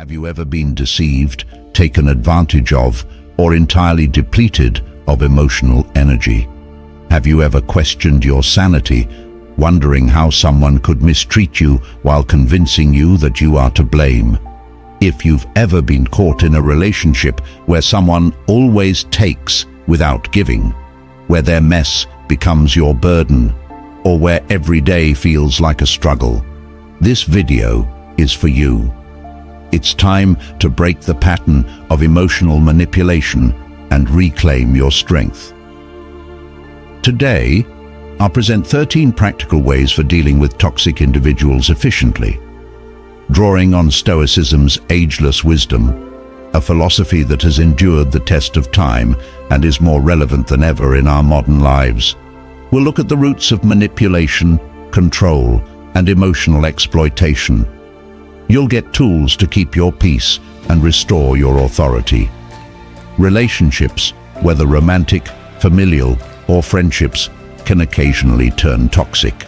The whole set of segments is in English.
Have you ever been deceived, taken advantage of, or entirely depleted of emotional energy? Have you ever questioned your sanity, wondering how someone could mistreat you while convincing you that you are to blame? If you've ever been caught in a relationship where someone always takes without giving, where their mess becomes your burden, or where every day feels like a struggle, this video is for you. It's time to break the pattern of emotional manipulation and reclaim your strength. Today, I'll present 13 practical ways for dealing with toxic individuals efficiently. Drawing on Stoicism's ageless wisdom, a philosophy that has endured the test of time and is more relevant than ever in our modern lives, we'll look at the roots of manipulation, control, and emotional exploitation. You'll get tools to keep your peace and restore your authority. Relationships, whether romantic, familial, or friendships, can occasionally turn toxic.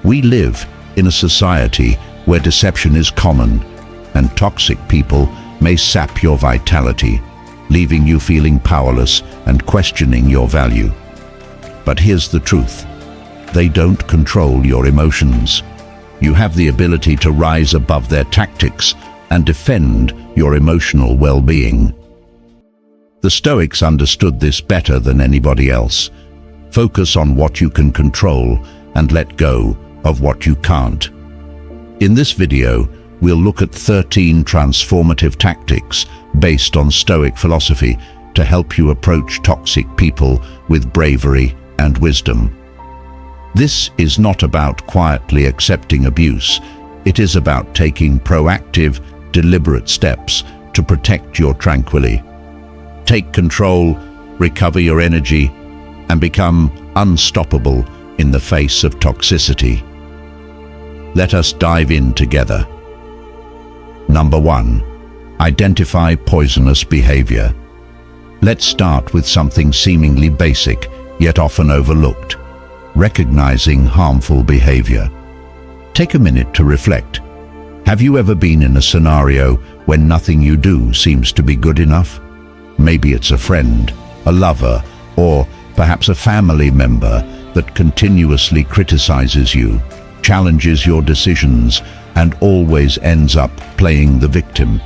We live in a society where deception is common, and toxic people may sap your vitality, leaving you feeling powerless and questioning your value. But here's the truth: they don't control your emotions. You have the ability to rise above their tactics and defend your emotional well-being. The Stoics understood this better than anybody else. Focus on what you can control and let go of what you can't. In this video, we'll look at 13 transformative tactics based on Stoic philosophy to help you approach toxic people with bravery and wisdom. This is not about quietly accepting abuse. It is about taking proactive, deliberate steps to protect your tranquility. Take control, recover your energy, and become unstoppable in the face of toxicity. Let us dive in together. Number 1. Identify poisonous behavior. Let's start with something seemingly basic, yet often overlooked: recognizing harmful behavior. Take a minute to reflect. Have you ever been in a scenario when nothing you do seems to be good enough? Maybe it's a friend, a lover, or perhaps a family member that continuously criticizes you, challenges your decisions, and always ends up playing the victim.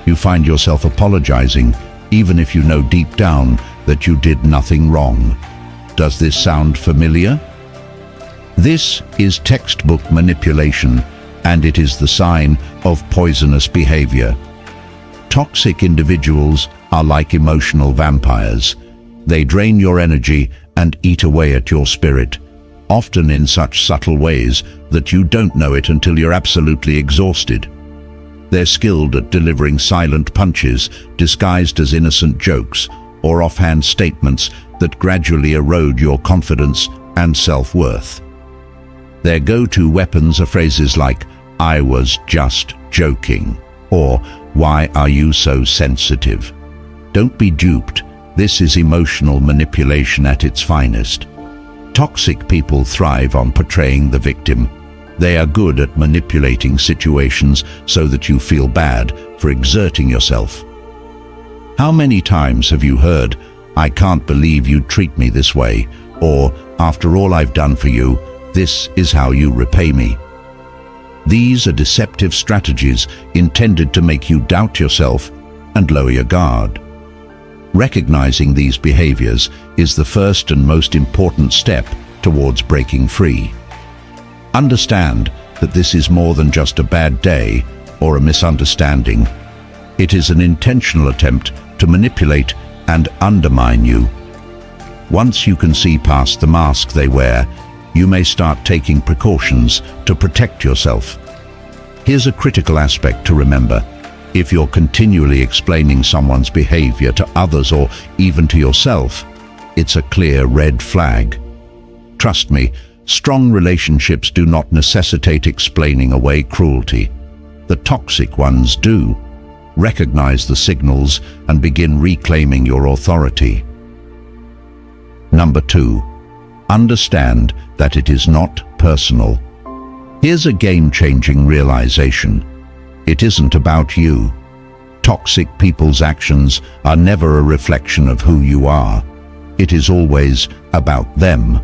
You find yourself apologizing, even if you know deep down that you did nothing wrong. Does this sound familiar? This is textbook manipulation, and it is the sign of poisonous behavior. Toxic individuals are like emotional vampires. They drain your energy and eat away at your spirit, often in such subtle ways that you don't know it until you're absolutely exhausted. They're skilled at delivering silent punches disguised as innocent jokes or offhand statements that gradually erode your confidence and self-worth. Their go-to weapons are phrases like, "I was just joking," or "Why are you so sensitive?" Don't be duped. This is emotional manipulation at its finest. Toxic people thrive on portraying the victim. They are good at manipulating situations so that you feel bad for exerting yourself. How many times have you heard, "I can't believe you treat me this way," or "After all I've done for you, this is how you repay me"? These are deceptive strategies intended to make you doubt yourself and lower your guard. Recognizing these behaviors is the first and most important step towards breaking free. Understand that this is more than just a bad day or a misunderstanding. It is an intentional attempt to manipulate and undermine you. Once you can see past the mask they wear, you may start taking precautions to protect yourself. Here's a critical aspect to remember. If you're continually explaining someone's behavior to others or even to yourself, it's a clear red flag. Trust me, strong relationships do not necessitate explaining away cruelty. The toxic ones do. Recognize the signals and begin reclaiming your authority. Number 2, understand that it is not personal. Here's a game-changing realization. It isn't about you. Toxic people's actions are never a reflection of who you are. It is always about them.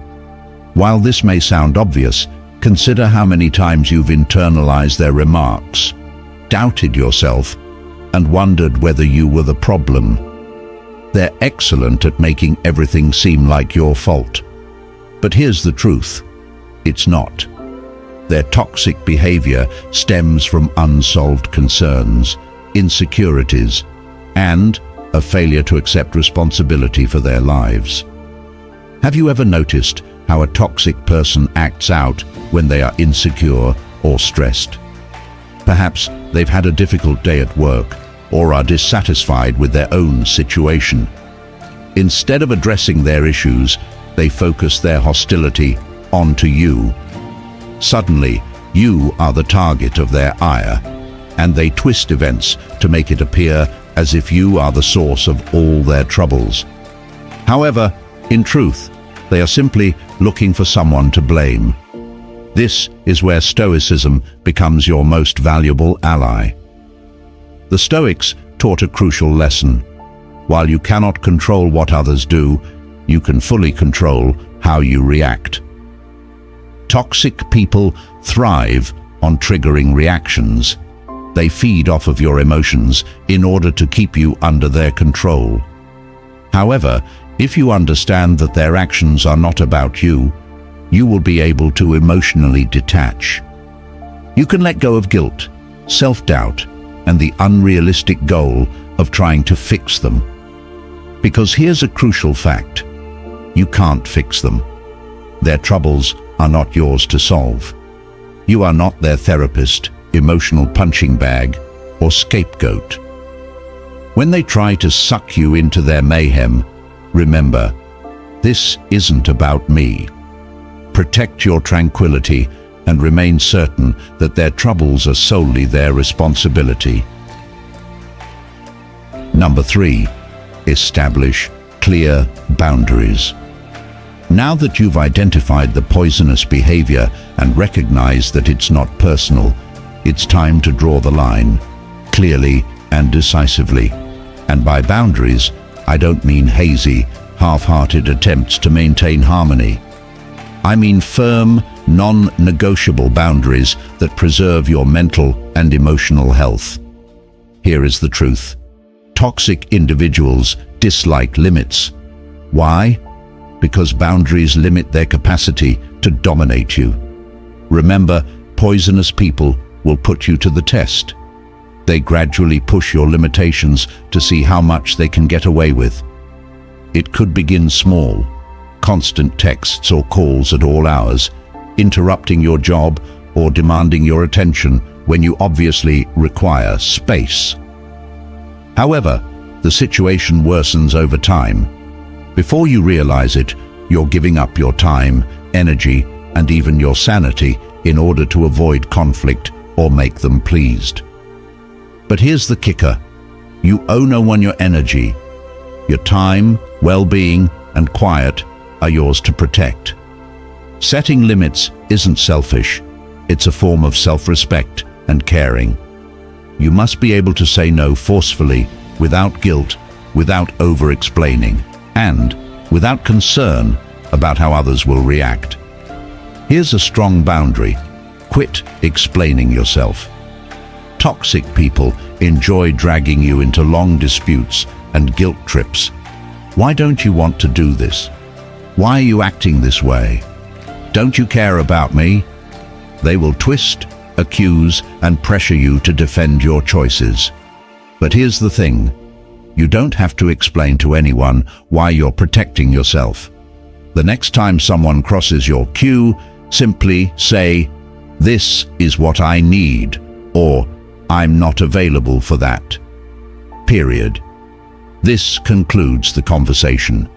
While this may sound obvious, consider how many times you've internalized their remarks, doubted yourself, and wondered whether you were the problem. They're excellent at making everything seem like your fault. But here's the truth: it's not. Their toxic behavior stems from unsolved concerns, insecurities, and a failure to accept responsibility for their lives. Have you ever noticed how a toxic person acts out when they are insecure or stressed? Perhaps they've had a difficult day at work or are dissatisfied with their own situation. Instead of addressing their issues, they focus their hostility onto you. Suddenly, you are the target of their ire, and they twist events to make it appear as if you are the source of all their troubles. However, in truth, they are simply looking for someone to blame. This is where Stoicism becomes your most valuable ally. The Stoics taught a crucial lesson. While you cannot control what others do, you can fully control how you react. Toxic people thrive on triggering reactions. They feed off of your emotions in order to keep you under their control. However, if you understand that their actions are not about you, you will be able to emotionally detach. You can let go of guilt, self-doubt, and the unrealistic goal of trying to fix them. Because here's a crucial fact: you can't fix them. Their troubles are not yours to solve. You are not their therapist, emotional punching bag, or scapegoat. When they try to suck you into their mayhem, remember, this isn't about me. Protect your tranquility and remain certain that their troubles are solely their responsibility. Number 3, establish clear boundaries. Now that you've identified the poisonous behavior and recognized that it's not personal, it's time to draw the line, clearly and decisively. And by boundaries, I don't mean hazy, half-hearted attempts to maintain harmony. I mean firm, non-negotiable boundaries that preserve your mental and emotional health. Here is the truth: toxic individuals dislike limits. Why? Because boundaries limit their capacity to dominate you. Remember, poisonous people will put you to the test. They gradually push your limitations to see how much they can get away with. It could begin small: constant texts or calls at all hours, interrupting your job or demanding your attention when you obviously require space. However, the situation worsens over time. Before you realize it, you're giving up your time, energy, and even your sanity in order to avoid conflict or make them pleased. But here's the kicker: you owe no one your energy. Your time, well-being, and quiet are yours to protect. Setting limits isn't selfish. It's a form of self-respect and caring. You must be able to say no forcefully, without guilt, without over-explaining, and without concern about how others will react. Here's a strong boundary: quit explaining yourself. Toxic people enjoy dragging you into long disputes and guilt trips. Why don't you want to do this? Why are you acting this way? Don't you care about me? They will twist, accuse, and pressure you to defend your choices. But here's the thing: you don't have to explain to anyone why you're protecting yourself. The next time someone crosses your queue, simply say, "This is what I need," or "I'm not available for that." Period. This concludes the conversation.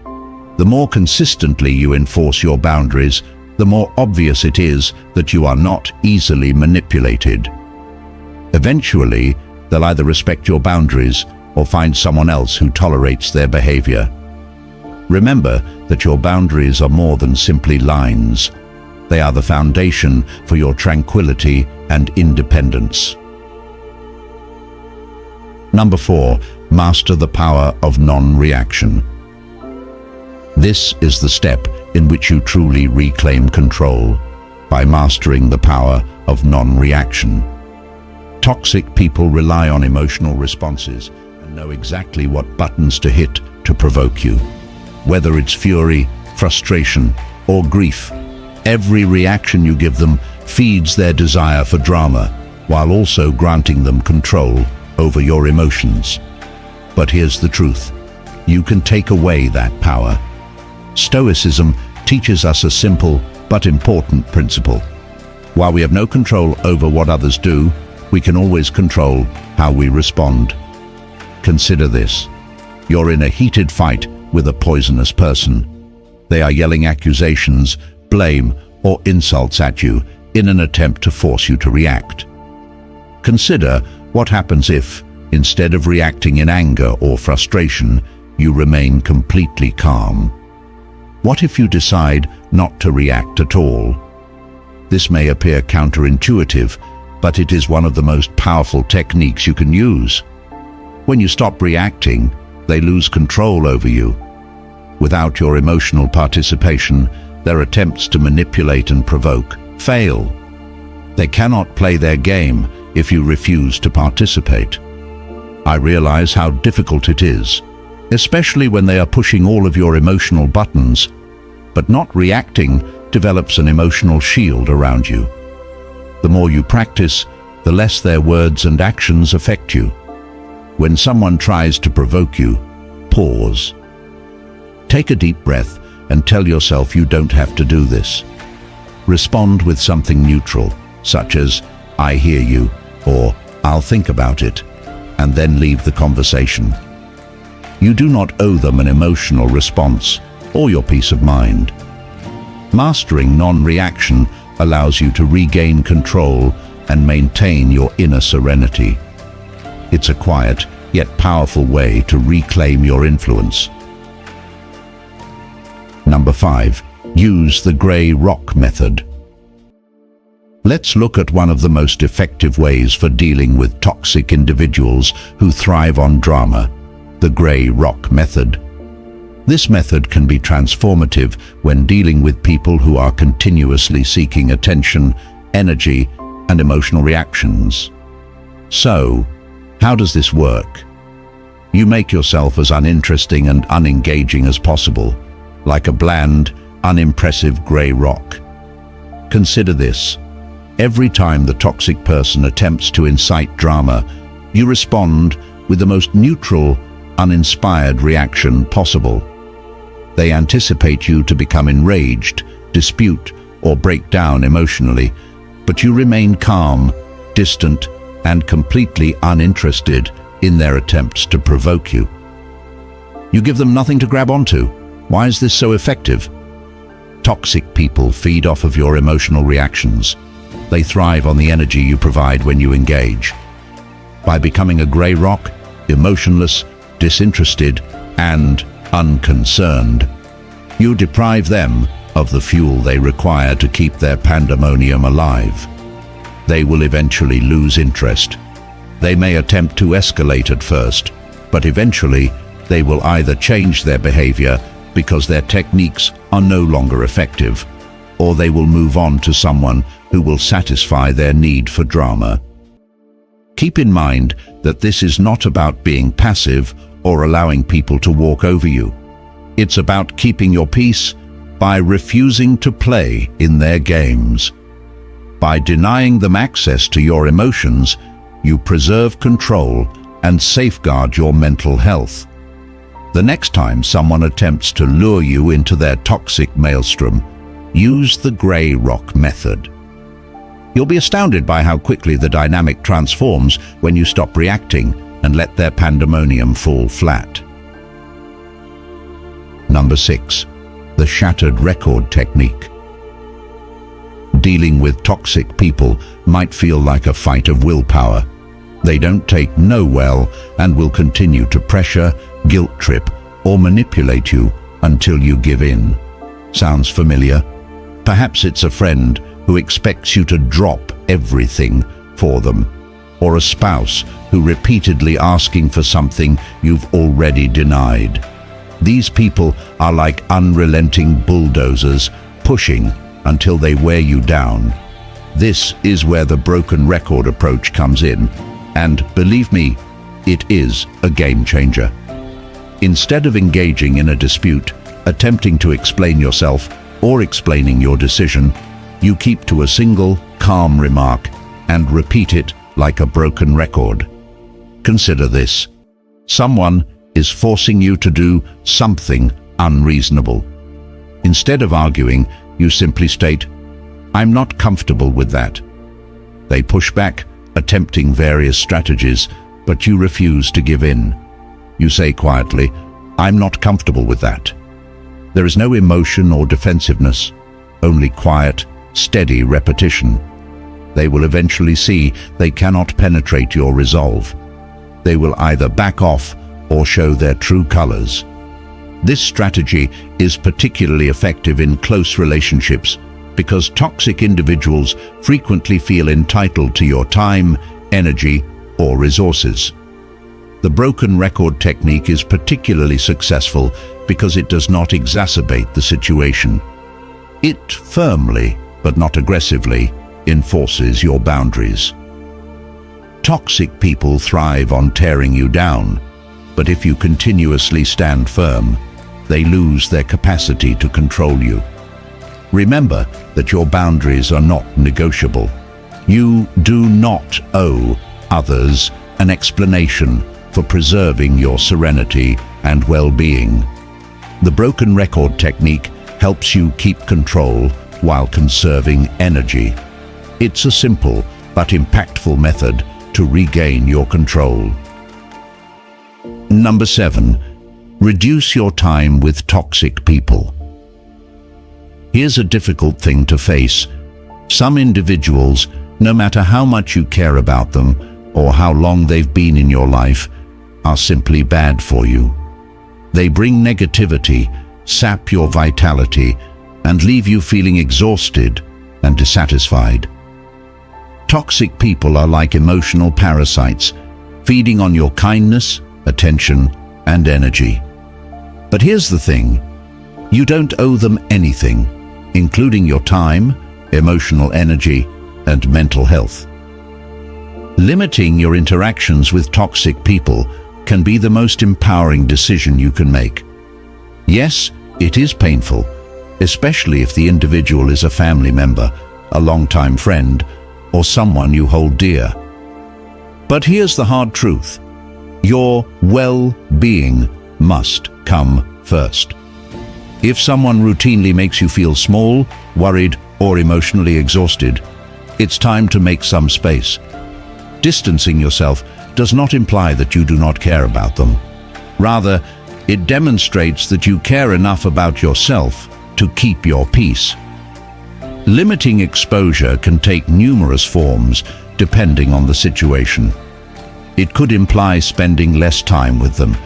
The more consistently you enforce your boundaries, the more obvious it is that you are not easily manipulated. Eventually, they'll either respect your boundaries or find someone else who tolerates their behavior. Remember that your boundaries are more than simply lines. They are the foundation for your tranquility and independence. Number 4, master the power of non-reaction. This is the step in which you truly reclaim control, by mastering the power of non-reaction. Toxic people rely on emotional responses and know exactly what buttons to hit to provoke you. Whether it's fury, frustration, or grief, every reaction you give them feeds their desire for drama, while also granting them control over your emotions. But here's the truth: you can take away that power. Stoicism teaches us a simple but important principle. While we have no control over what others do, we can always control how we respond. Consider this. You're in a heated fight with a poisonous person. They are yelling accusations, blame, or insults at you in an attempt to force you to react. Consider what happens if, instead of reacting in anger or frustration, you remain completely calm. What if you decide not to react at all? This may appear counterintuitive, but it is one of the most powerful techniques you can use. When you stop reacting, they lose control over you. Without your emotional participation, their attempts to manipulate and provoke fail. They cannot play their game if you refuse to participate. I realize how difficult it is, especially when they are pushing all of your emotional buttons, but not reacting develops an emotional shield around you. The more you practice, the less their words and actions affect you. When someone tries to provoke you, pause. Take a deep breath and tell yourself you don't have to do this. Respond with something neutral, such as, "I hear you," or "I'll think about it," and then leave the conversation. You do not owe them an emotional response or your peace of mind. Mastering non-reaction allows you to regain control and maintain your inner serenity. It's a quiet yet powerful way to reclaim your influence. Number 5, use the grey rock method. Let's look at one of the most effective ways for dealing with toxic individuals who thrive on drama: the grey rock method. This method can be transformative when dealing with people who are continuously seeking attention, energy, and emotional reactions. So, how does this work? You make yourself as uninteresting and unengaging as possible, like a bland, unimpressive grey rock. Consider this. Every time the toxic person attempts to incite drama, you respond with the most neutral, uninspired reaction possible. They anticipate you to become enraged, dispute, or break down emotionally, but you remain calm, distant, and completely uninterested in their attempts to provoke you. You give them nothing to grab onto. Why is this so effective? Toxic people feed off of your emotional reactions. They thrive on the energy you provide when you engage. By becoming a grey rock, emotionless, disinterested, and unconcerned, you deprive them of the fuel they require to keep their pandemonium alive. They will eventually lose interest. They may attempt to escalate at first, but eventually they will either change their behavior because their techniques are no longer effective, or they will move on to someone who will satisfy their need for drama. Keep in mind that this is not about being passive or allowing people to walk over you. It's about keeping your peace by refusing to play in their games. By denying them access to your emotions, you preserve control and safeguard your mental health. The next time someone attempts to lure you into their toxic maelstrom, use the grey rock method. You'll be astounded by how quickly the dynamic transforms when you stop reacting and let their pandemonium fall flat. Number 6, the shattered record technique. Dealing with toxic people might feel like a fight of willpower. They don't take no well and will continue to pressure, guilt trip, or manipulate you until you give in. Sounds familiar? Perhaps it's a friend who expects you to drop everything for them, or a spouse who repeatedly asking for something you've already denied. These people are like unrelenting bulldozers, pushing until they wear you down. This is where the broken record approach comes in, and believe me, it is a game changer. Instead of engaging in a dispute, attempting to explain yourself, or explaining your decision, you keep to a single, calm remark and repeat it like a broken record. Consider this. Someone is forcing you to do something unreasonable. Instead of arguing, you simply state, "I'm not comfortable with that." They push back, attempting various strategies, but you refuse to give in. You say quietly, "I'm not comfortable with that." There is no emotion or defensiveness, only quiet, steady repetition. They will eventually see they cannot penetrate your resolve. They will either back off or show their true colors. This strategy is particularly effective in close relationships because toxic individuals frequently feel entitled to your time, energy, or resources. The broken record technique is particularly successful because it does not exacerbate the situation. It firmly, but not aggressively, enforces your boundaries. Toxic people thrive on tearing you down, but if you continuously stand firm, they lose their capacity to control you. Remember that your boundaries are not negotiable. You do not owe others an explanation for preserving your serenity and well-being. The broken record technique helps you keep control while conserving energy. It's a simple but impactful method to regain your control. Number 7. Reduce your time with toxic people. Here's a difficult thing to face. Some individuals, no matter how much you care about them or how long they've been in your life, are simply bad for you. They bring negativity, sap your vitality, and leave you feeling exhausted and dissatisfied. Toxic people are like emotional parasites, feeding on your kindness, attention, and energy. But here's the thing, you don't owe them anything, including your time, emotional energy, and mental health. Limiting your interactions with toxic people can be the most empowering decision you can make. Yes, it is painful, especially if the individual is a family member, a longtime friend, or someone you hold dear. But here's the hard truth. Your well-being must come first. If someone routinely makes you feel small, worried, or emotionally exhausted, it's time to make some space. Distancing yourself does not imply that you do not care about them. Rather, it demonstrates that you care enough about yourself to keep your peace. Limiting exposure can take numerous forms depending on the situation. It could imply spending less time with them,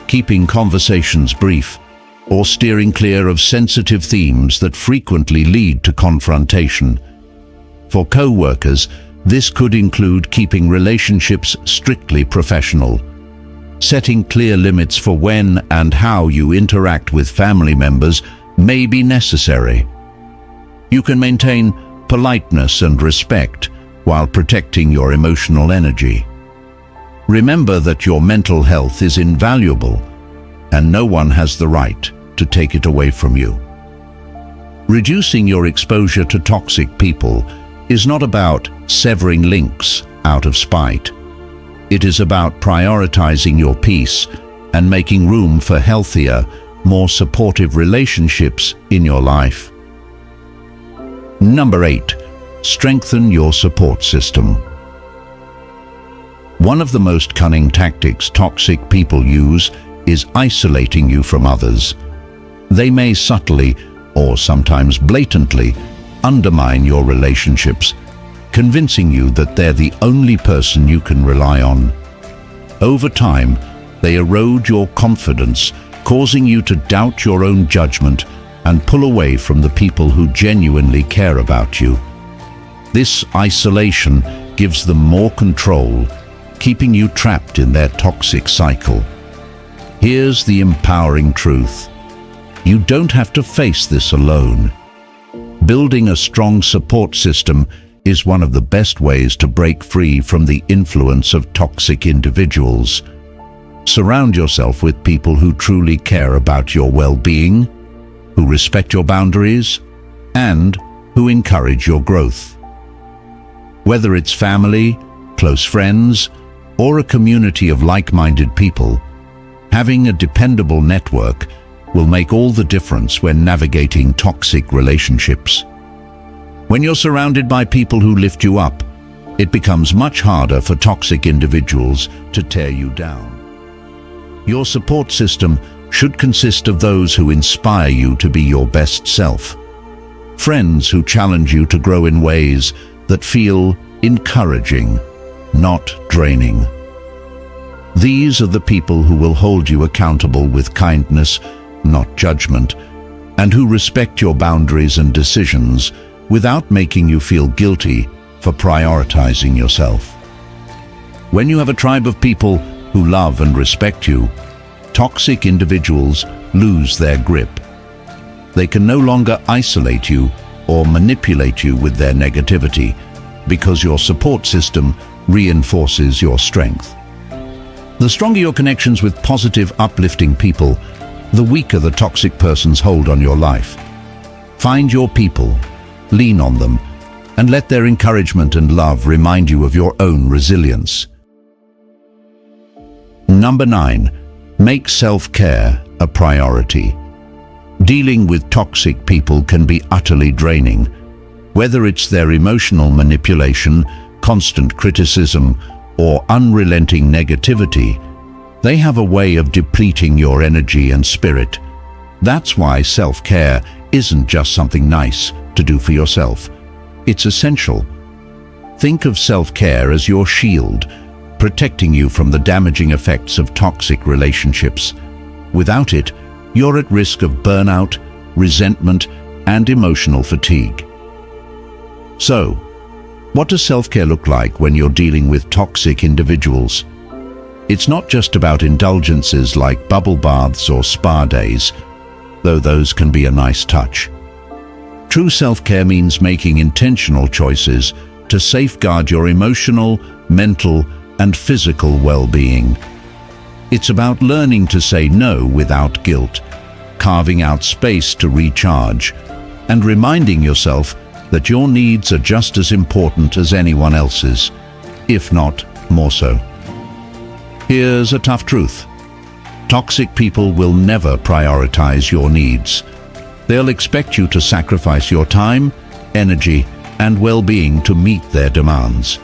keeping conversations brief, or steering clear of sensitive themes that frequently lead to confrontation. For co-workers, this could include keeping relationships strictly professional. Setting clear limits for when and how you interact with family members may be necessary. You can maintain politeness and respect while protecting your emotional energy. Remember that your mental health is invaluable, and no one has the right to take it away from you. Reducing your exposure to toxic people is not about severing links out of spite. It is about prioritizing your peace and making room for healthier, more supportive relationships in your life. Number 8. Strengthen your support system. One of the most cunning tactics toxic people use is isolating you from others. They may subtly, or sometimes blatantly, undermine your relationships, convincing you that they're the only person you can rely on. Over time, they erode your confidence, causing you to doubt your own judgment and pull away from the people who genuinely care about you. This isolation gives them more control, keeping you trapped in their toxic cycle. Here's the empowering truth. You don't have to face this alone. Building a strong support system is one of the best ways to break free from the influence of toxic individuals. Surround yourself with people who truly care about your well-being, who respect your boundaries, and who encourage your growth. Whether it's family, close friends, or a community of like-minded people, having a dependable network will make all the difference when navigating toxic relationships. When you're surrounded by people who lift you up, it becomes much harder for toxic individuals to tear you down. Your support system should consist of those who inspire you to be your best self. Friends who challenge you to grow in ways that feel encouraging, not draining. These are the people who will hold you accountable with kindness, not judgment, and who respect your boundaries and decisions without making you feel guilty for prioritizing yourself. When you have a tribe of people who love and respect you, toxic individuals lose their grip. They can no longer isolate you or manipulate you with their negativity because your support system reinforces your strength. The stronger your connections with positive, uplifting people, the weaker the toxic person's hold on your life. Find your people, lean on them, and let their encouragement and love remind you of your own resilience. Number 9, make self-care a priority. Dealing with toxic people can be utterly draining. Whether it's their emotional manipulation, constant criticism, or unrelenting negativity, they have a way of depleting your energy and spirit. That's why self-care isn't just something nice to do for yourself. It's essential. Think of self-care as your shield, protecting you from the damaging effects of toxic relationships. Without it, you're at risk of burnout, resentment, and emotional fatigue. So, what does self-care look like when you're dealing with toxic individuals? It's not just about indulgences like bubble baths or spa days, though those can be a nice touch. True self-care means making intentional choices to safeguard your emotional, mental, and physical well-being. It's about learning to say no without guilt, carving out space to recharge, and reminding yourself that your needs are just as important as anyone else's, if not more so. Here's a tough truth. Toxic people will never prioritize your needs. They'll expect you to sacrifice your time, energy, and well-being to meet their demands.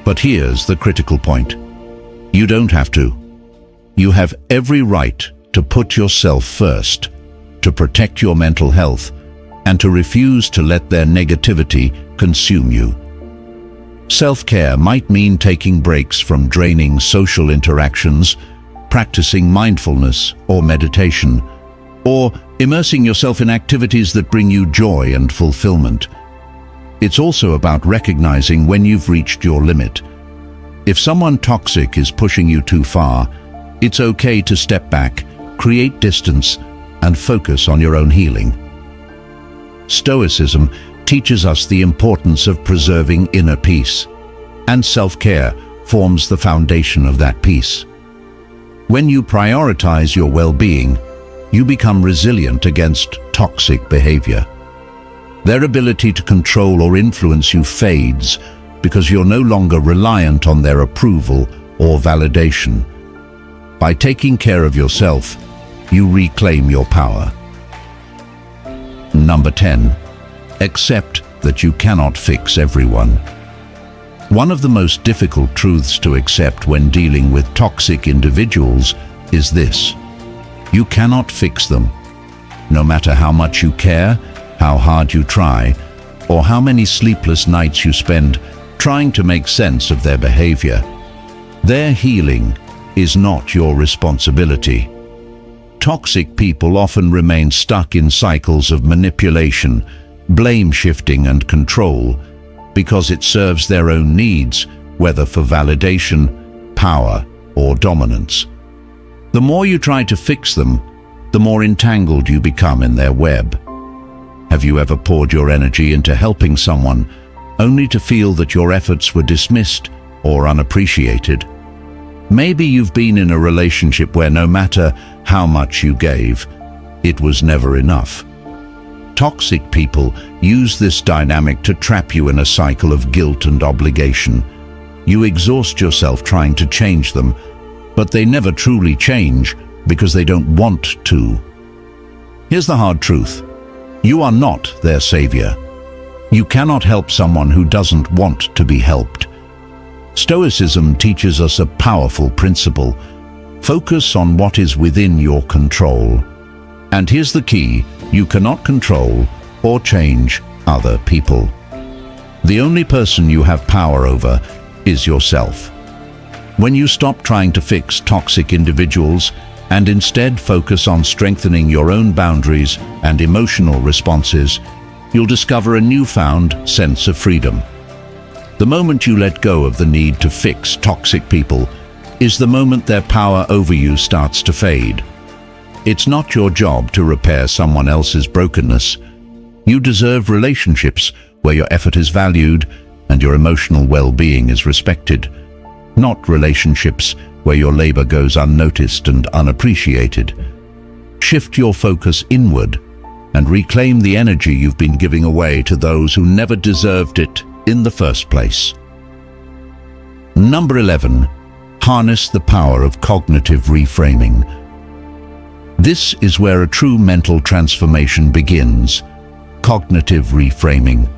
But here's the critical point. You don't have to. You have every right to put yourself first, to protect your mental health, and to refuse to let their negativity consume you. Self-care might mean taking breaks from draining social interactions, practicing mindfulness or meditation, or immersing yourself in activities that bring you joy and fulfillment. It's also about recognizing when you've reached your limit. If someone toxic is pushing you too far, it's okay to step back, create distance, and focus on your own healing. Stoicism teaches us the importance of preserving inner peace, and self-care forms the foundation of that peace. When you prioritize your well-being, you become resilient against toxic behavior. Their ability to control or influence you fades because you're no longer reliant on their approval or validation. By taking care of yourself, you reclaim your power. Number 10. Accept that you cannot fix everyone. One of the most difficult truths to accept when dealing with toxic individuals is this: you cannot fix them. No matter how much you care, how hard you try, or how many sleepless nights you spend trying to make sense of their behavior, their healing is not your responsibility. Toxic people often remain stuck in cycles of manipulation, blame shifting, and control because it serves their own needs, whether for validation, power or dominance. The more you try to fix them, the more entangled you become in their web. Have you ever poured your energy into helping someone only to feel that your efforts were dismissed or unappreciated? Maybe you've been in a relationship where no matter how much you gave, it was never enough. Toxic people use this dynamic to trap you in a cycle of guilt and obligation. You exhaust yourself trying to change them, but they never truly change because they don't want to. Here's the hard truth. You are not their savior. You cannot help someone who doesn't want to be helped. Stoicism teaches us a powerful principle. Focus on what is within your control. And here's the key: you cannot control or change other people. The only person you have power over is yourself. When you stop trying to fix toxic individuals and instead focus on strengthening your own boundaries and emotional responses, you'll discover a newfound sense of freedom. The moment you let go of the need to fix toxic people is the moment their power over you starts to fade. It's not your job to repair someone else's brokenness. You deserve relationships where your effort is valued and your emotional well-being is respected, not relationships where your labor goes unnoticed and unappreciated. Shift your focus inward and reclaim the energy you've been giving away to those who never deserved it in the first place. Number 11. Harness the power of cognitive reframing. This is where a true mental transformation begins. Cognitive reframing.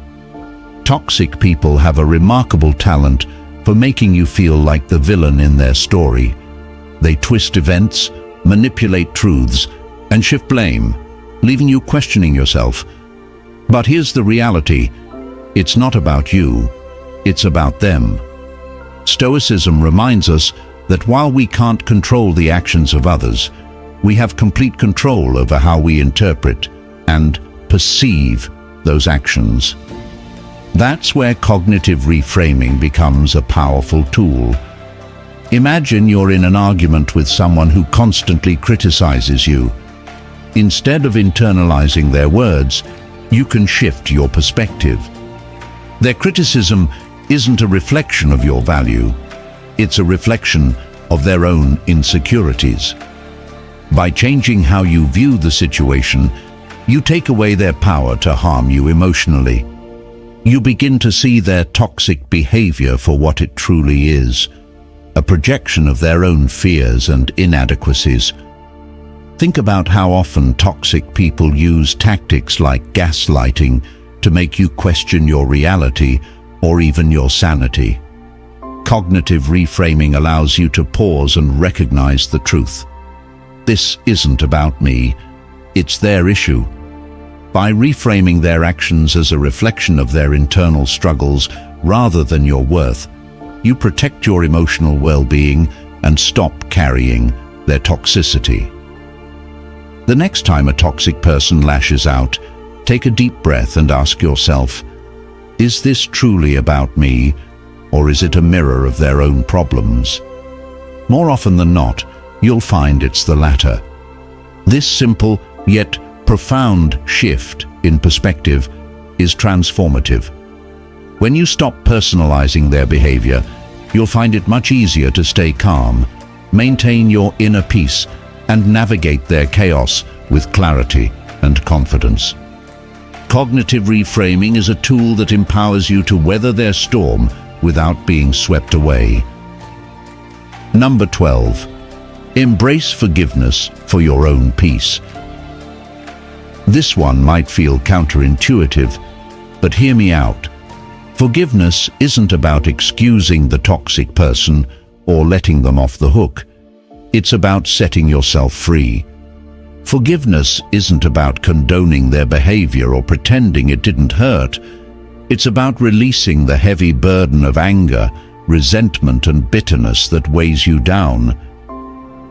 Toxic people have a remarkable talent for making you feel like the villain in their story. They twist events, manipulate truths, and shift blame, leaving you questioning yourself. But here's the reality: it's not about you, it's about them. Stoicism reminds us that while we can't control the actions of others, we have complete control over how we interpret and perceive those actions. That's where cognitive reframing becomes a powerful tool. Imagine you're in an argument with someone who constantly criticizes you. Instead of internalizing their words, you can shift your perspective. Their criticism isn't a reflection of your value, it's a reflection of their own insecurities. By changing how you view the situation, you take away their power to harm you emotionally. You begin to see their toxic behavior for what it truly is, a projection of their own fears and inadequacies. Think about how often toxic people use tactics like gaslighting to make you question your reality or even your sanity. Cognitive reframing allows you to pause and recognize the truth. This isn't about me, it's their issue. By reframing their actions as a reflection of their internal struggles rather than your worth, you protect your emotional well-being and stop carrying their toxicity. The next time a toxic person lashes out, take a deep breath and ask yourself, is this truly about me, or is it a mirror of their own problems? More often than not, you'll find it's the latter. This simple yet profound shift in perspective is transformative. When you stop personalizing their behavior, you'll find it much easier to stay calm, maintain your inner peace, and navigate their chaos with clarity and confidence. Cognitive reframing is a tool that empowers you to weather their storm without being swept away. Number 12. Embrace forgiveness for your own peace. This one might feel counterintuitive, but hear me out. Forgiveness isn't about excusing the toxic person or letting them off the hook. It's about setting yourself free. Forgiveness isn't about condoning their behavior or pretending it didn't hurt. It's about releasing the heavy burden of anger, resentment, and bitterness that weighs you down.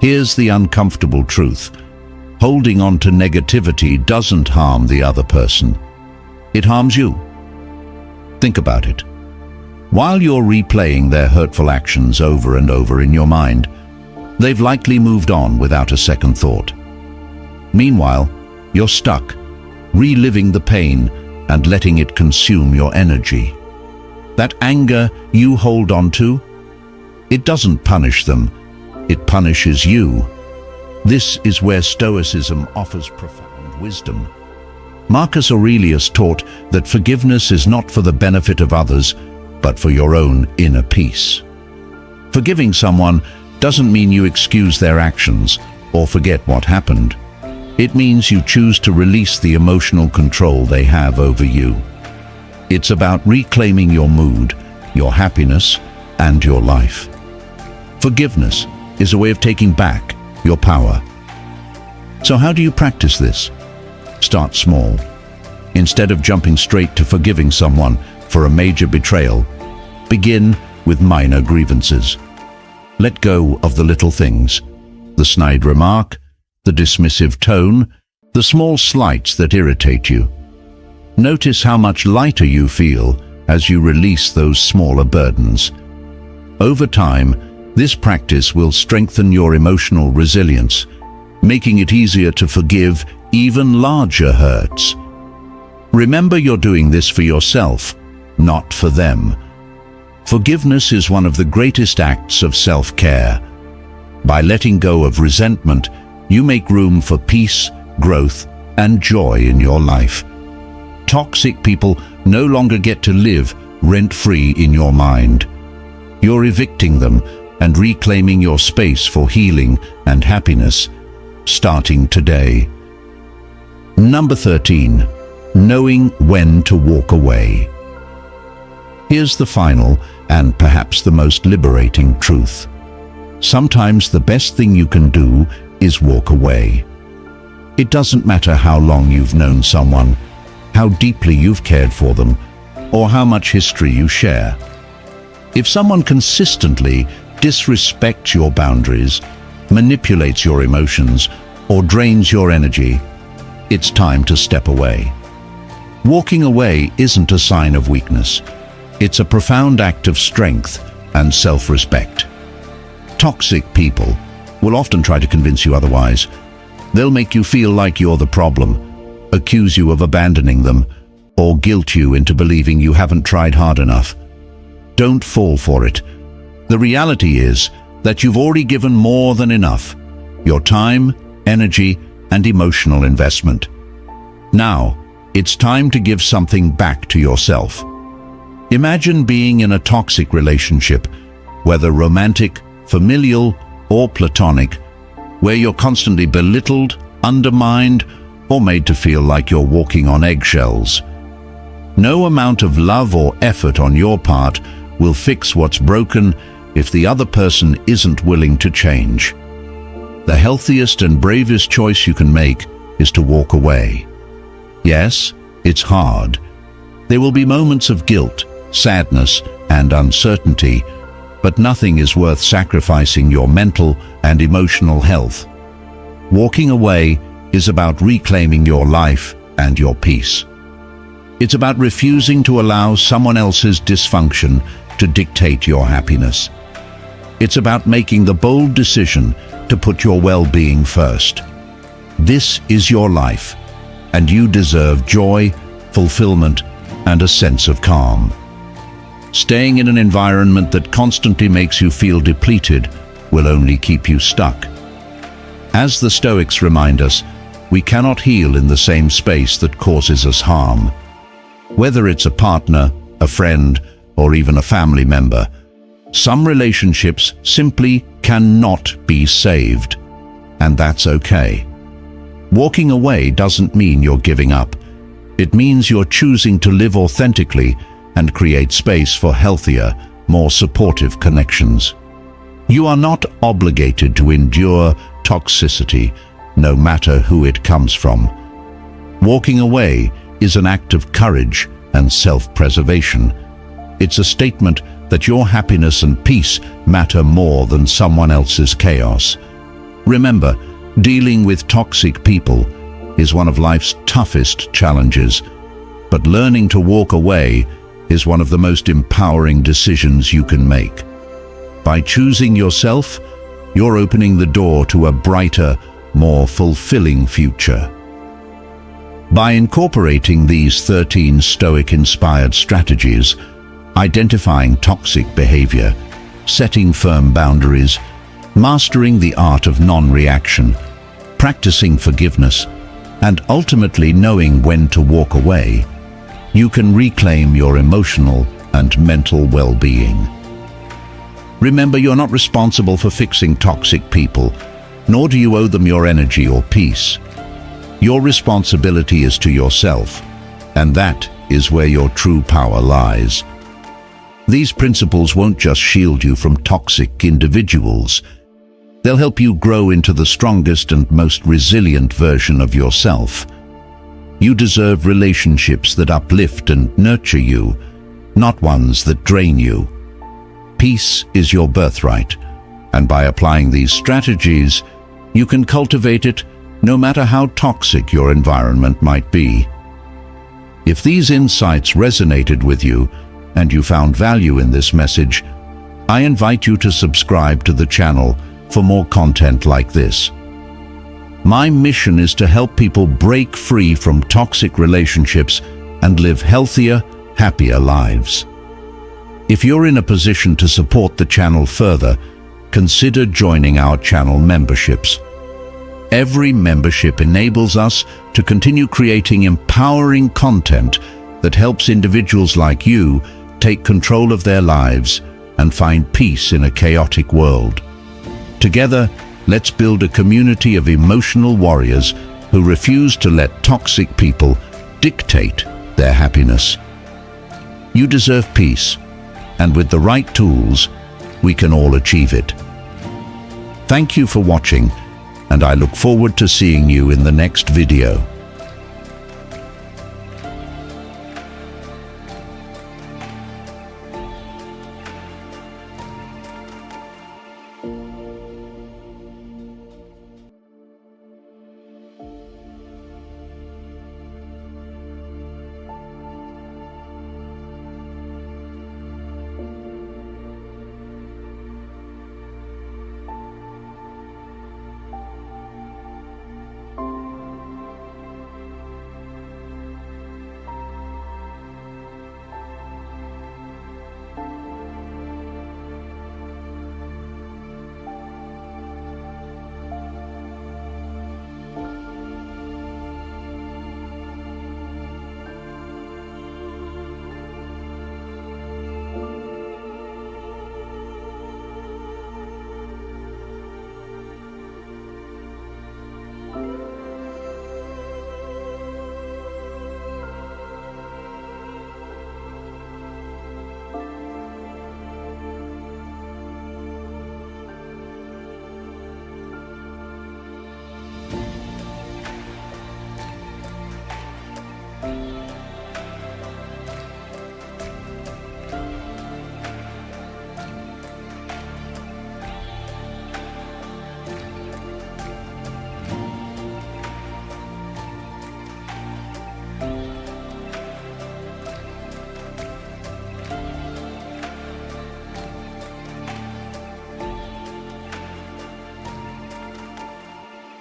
Here's the uncomfortable truth. Holding on to negativity doesn't harm the other person. It harms you. Think about it. While you're replaying their hurtful actions over and over in your mind, they've likely moved on without a second thought. Meanwhile, you're stuck, reliving the pain and letting it consume your energy. That anger you hold on to, it doesn't punish them, it punishes you. This is where Stoicism offers profound wisdom. Marcus Aurelius taught that forgiveness is not for the benefit of others, but for your own inner peace. Forgiving someone doesn't mean you excuse their actions or forget what happened. It means you choose to release the emotional control they have over you. It's about reclaiming your mood, your happiness, and your life. Forgiveness is a way of taking back your power. So how do you practice this? Start small. Instead of jumping straight to forgiving someone for a major betrayal, begin with minor grievances. Let go of the little things, the snide remark, the dismissive tone, the small slights that irritate you. Notice how much lighter you feel as you release those smaller burdens. Over time, this practice will strengthen your emotional resilience, making it easier to forgive even larger hurts. Remember, you're doing this for yourself, not for them. Forgiveness is one of the greatest acts of self-care. By letting go of resentment, you make room for peace, growth, and joy in your life. Toxic people no longer get to live rent-free in your mind. You're evicting them and reclaiming your space for healing and happiness, starting today. Number 13, knowing when to walk away. Here's the final and perhaps the most liberating truth. Sometimes the best thing you can do is walk away. It doesn't matter how long you've known someone, how deeply you've cared for them, or how much history you share. If someone consistently disrespects your boundaries, manipulates your emotions, or drains your energy, it's time to step away. Walking away isn't a sign of weakness. It's a profound act of strength and self-respect. Toxic people will often try to convince you otherwise. They'll make you feel like you're the problem, accuse you of abandoning them, or guilt you into believing you haven't tried hard enough. Don't fall for it. The reality is that you've already given more than enough: your time, energy, and emotional investment. Now, it's time to give something back to yourself. Imagine being in a toxic relationship, whether romantic, familial, or platonic, where you're constantly belittled, undermined, or made to feel like you're walking on eggshells. No amount of love or effort on your part will fix what's broken if the other person isn't willing to change. The healthiest and bravest choice you can make is to walk away. Yes, it's hard. There will be moments of guilt, sadness, and uncertainty, but nothing is worth sacrificing your mental and emotional health. Walking away is about reclaiming your life and your peace. It's about refusing to allow someone else's dysfunction to dictate your happiness. It's about making the bold decision to put your well-being first. This is your life, and you deserve joy, fulfillment, and a sense of calm. Staying in an environment that constantly makes you feel depleted will only keep you stuck. As the Stoics remind us, we cannot heal in the same space that causes us harm. Whether it's a partner, a friend, or even a family member, some relationships simply cannot be saved, and that's okay. Walking away doesn't mean you're giving up. It means you're choosing to live authentically and create space for healthier, more supportive connections. You are not obligated to endure toxicity, no matter who it comes from. Walking away is an act of courage and self-preservation. It's a statement that your happiness and peace matter more than someone else's chaos. Remember, dealing with toxic people is one of life's toughest challenges, but learning to walk away is one of the most empowering decisions you can make. By choosing yourself, you're opening the door to a brighter, more fulfilling future. By incorporating these 13 Stoic-inspired strategies, identifying toxic behavior, setting firm boundaries, mastering the art of non-reaction, practicing forgiveness, and ultimately knowing when to walk away, you can reclaim your emotional and mental well-being. Remember, you're not responsible for fixing toxic people, nor do you owe them your energy or peace. Your responsibility is to yourself, and that is where your true power lies. These principles won't just shield you from toxic individuals. They'll help you grow into the strongest and most resilient version of yourself. You deserve relationships that uplift and nurture you, not ones that drain you. Peace is your birthright, and by applying these strategies, you can cultivate it no matter how toxic your environment might be. If these insights resonated with you, and you found value in this message, I invite you to subscribe to the channel for more content like this. My mission is to help people break free from toxic relationships and live healthier, happier lives. If you're in a position to support the channel further, consider joining our channel memberships. Every membership enables us to continue creating empowering content that helps individuals like you take control of their lives and find peace in a chaotic world. Together, let's build a community of emotional warriors who refuse to let toxic people dictate their happiness. You deserve peace, and with the right tools, we can all achieve it. Thank you for watching, and I look forward to seeing you in the next video.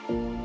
you.